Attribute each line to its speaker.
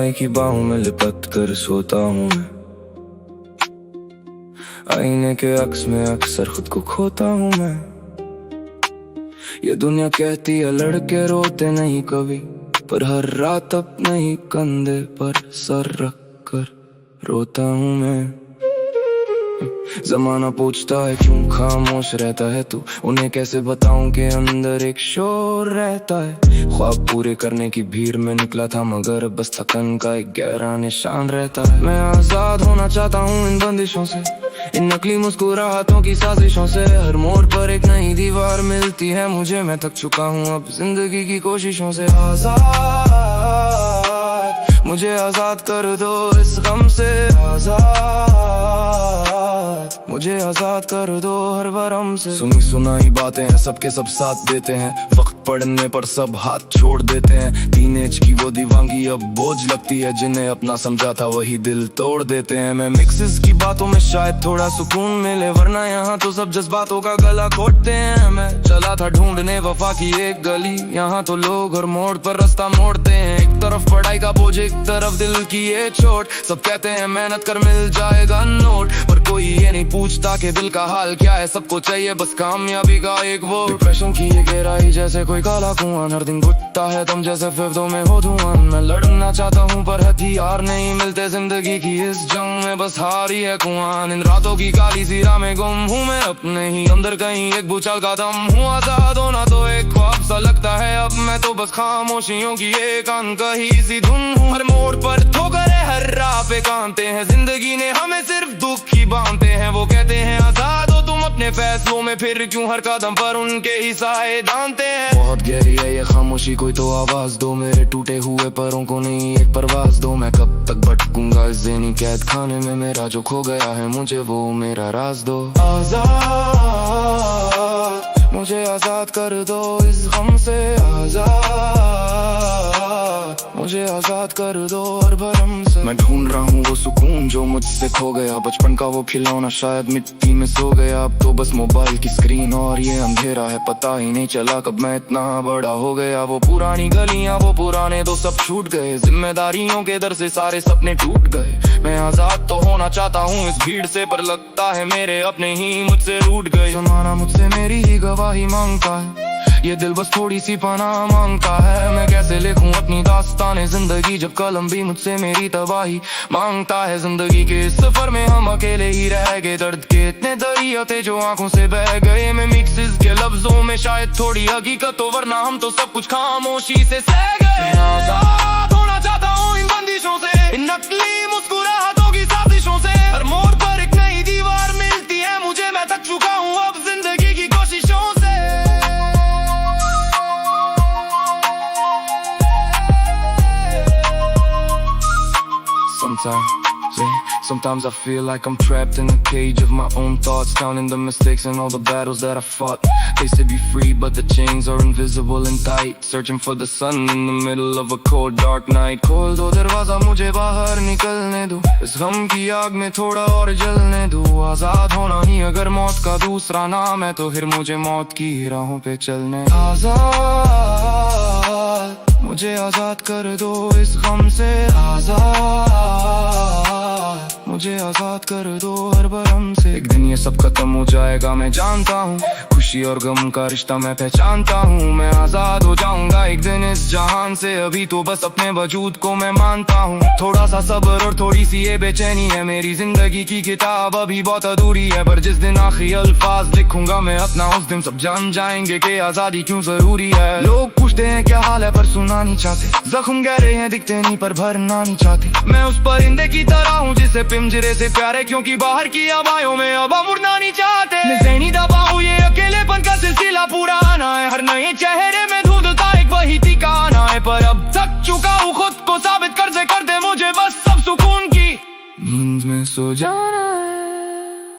Speaker 1: समय की बाहों में लिपट कर सोता हूँ मैं। आईने के अक्स में अक्सर खुद को खोता हूँ मैं। ये दुनिया कहती है लड़के रोते नहीं कभी, पर हर रात अपने ही कंधे पर सर रख कर रोता हूँ मैं। जमाना पूछता है क्यों खामोश रहता है तू, उन्हें कैसे बताऊं कि अंदर एक शोर रहता है। ख्वाब पूरे करने की भीड़ में निकला था, मगर बस थकन का एक गहरा निशान रहता है। मैं आजाद होना चाहता हूँ इन बंदिशों से, इन नकली मुस्कुराहटों की साजिशों से। हर मोड़ पर एक नई दीवार मिलती है मुझे, मैं थक चुका हूँ अब जिंदगी की कोशिशों से। आजाद मुझे आजाद कर दो इस गम से, आजाद मुझे आजाद कर दो हर भरम से। सुनी सुनाई बातें हैं, सबके सब साथ देते हैं, वक्त पड़ने पर सब हाथ छोड़ देते हैं। टीनेज की वो दीवानगी अब बोझ लगती है, जिन्हें अपना समझा था वही दिल तोड़ देते हैं। मैं मिक्सेस की बातों में शायद थोड़ा सुकून मिले, वरना यहाँ तो सब जज्बातों का गला घोटते हैं। मैं चला था ढूंढने वफा की एक गली, यहाँ तो लोग हर मोड़ पर रास्ता मोड़ते हैं। एक तरफ पढ़ाई का बोझ, एक तरफ दिल की ये चोट। सब कहते हैं मेहनत कर मिल जाएगा नोट, पर कोई ये नहीं पूछता कि दिल का हाल क्या है। सबको चाहिए बस कामयाबी का एक वो। डिप्रेशन की ये गहराई जैसे कोई काला कुआं, हर दिन घुटता है तुम जैसे फिफ्तों में हो धुआं। मैं लड़ना चाहता हूँ पर हथियार नहीं मिलते, जिंदगी की इस जंग में बस हार ही है कुआं। इन रातों की काली सीरा में गुम हूँ मैं अपने ही अंदर, कहीं एक भूचाल का दम हूँ। आजाद होना तो एक ख्वाब सा लगता है अब, मैं तो बस खामोशियों की एक अनकही सी धुन हूँ। हर मोड़ पर ठोकरें, हर राह पे कांटे हैं, जिंदगी ने हमें सिर्फ दुख ही बांधते हैं। वो कहते हैं आजाद हो तुम अपने फैसलों में, फिर क्यों हर कदम पर उनके ही साए दानते हैं। बहुत गहरी है ये खामोशी, कोई तो आवाज दो, मेरे टूटे हुए पैरों को नहीं एक परवाज दो। मैं कब तक भटकूंगा इस ज़हनी कैद खाने में, मेरा जो खो गया है मुझे वो मेरा राज दो। आजाद मुझे आजाद कर दो इस गम से, आजाद मुझे आजाद कर दो हर भरम से। मैं ढूंढ रहा हूँ वो सुकून जो मुझसे खो गया, बचपन का वो खिलौना शायद मिट्टी में सो गया। अब तो बस मोबाइल की स्क्रीन और ये अंधेरा है, पता ही नहीं चला कब मैं इतना बड़ा हो गया। वो पुरानी गलियां, वो पुराने तो सब छूट गए, जिम्मेदारियों के दर से सारे सपने टूट गए। मैं आजाद तो होना चाहता हूँ इस भीड़ से, पर लगता है मेरे अपने ही मुझसे रूठ गए। जमाना मुझसे मेरी ही गवाही मांगता है, ये दिल बस थोड़ी सी पनाह मांगता है। मैं कैसे लिखूं अपनी दास्ताने जिंदगी, जब कलम भी मुझसे मेरी तबाही मांगता है। जिंदगी के इस सफर में हम अकेले ही रह गए, दर्द के इतने दरिया थे जो आंखों से बह गए। मैं मिक्सेस के लफ्जों में शायद थोड़ी हकीकत हो, वरना हम तो सब कुछ खामोशी से सह गए। आजाद होना चाहता हूँ इन बंदिशों से, इन नकली मुस्कुराहटों की साजिशों से। हर मोड़ पर एक नई दीवार मिलती है मुझे, मैं थक चुका हूँ अब जिंदगी की कोशिशों से। Sometimes I feel like I'm trapped in a cage of my own thoughts, counting the mistakes and all the battles that I fought. They say be free, but the chains are invisible and tight, searching for the sun in the middle of a cold dark night. खोल दो दरवाजा मुझे बाहर निकलने दो, इस गम की आग में थोड़ा और जलने दो। आजाद होना ही अगर मौत का दूसरा नाम है, तो फिर मुझे मौत की राहों पे चलने। आजाद मुझे आजाद कर दो इस गम से, आजाद मुझे आजाद कर दो हर भरम से। एक दिन ये सब खत्म हो जाएगा मैं जानता हूँ, खुशी और गम का रिश्ता मैं पहचानता हूँ। मैं आजाद हो जाऊंगा एक दिन इस जहान से, अभी तो बस अपने वजूद को मैं मानता हूँ। थोड़ा सा सब्र और थोड़ी सी ये बेचैनी है, मेरी जिंदगी की किताब अभी बहुत अधूरी है। पर जिस दिन आखिरी अल्फाज लिखूंगा मैं अपना, उस दिन सब जान जाएंगे कि आजादी क्यों जरूरी है। लोग पूछते हैं क्या हाल है पर सुना नहीं चाहते, जख्म गहरे हैं दिखते नहीं पर भरना नहीं चाहते। मैं उस परिंदे की तरह हूँ जिसे पिंजरे से प्यारे, क्योंकि बाहर की हवाओं में अब हम उड़ना नहीं चाहते। मैं ज़हनी दबा हूँ, ये अकेलेपन का सिलसिला पूरा आना है, हर नए चेहरे में ढूंढता एक वही ठिकाना है। पर अब थक चुका हूँ खुद को साबित कर दे मुझे बस सब सुकून की नींद में सो जाना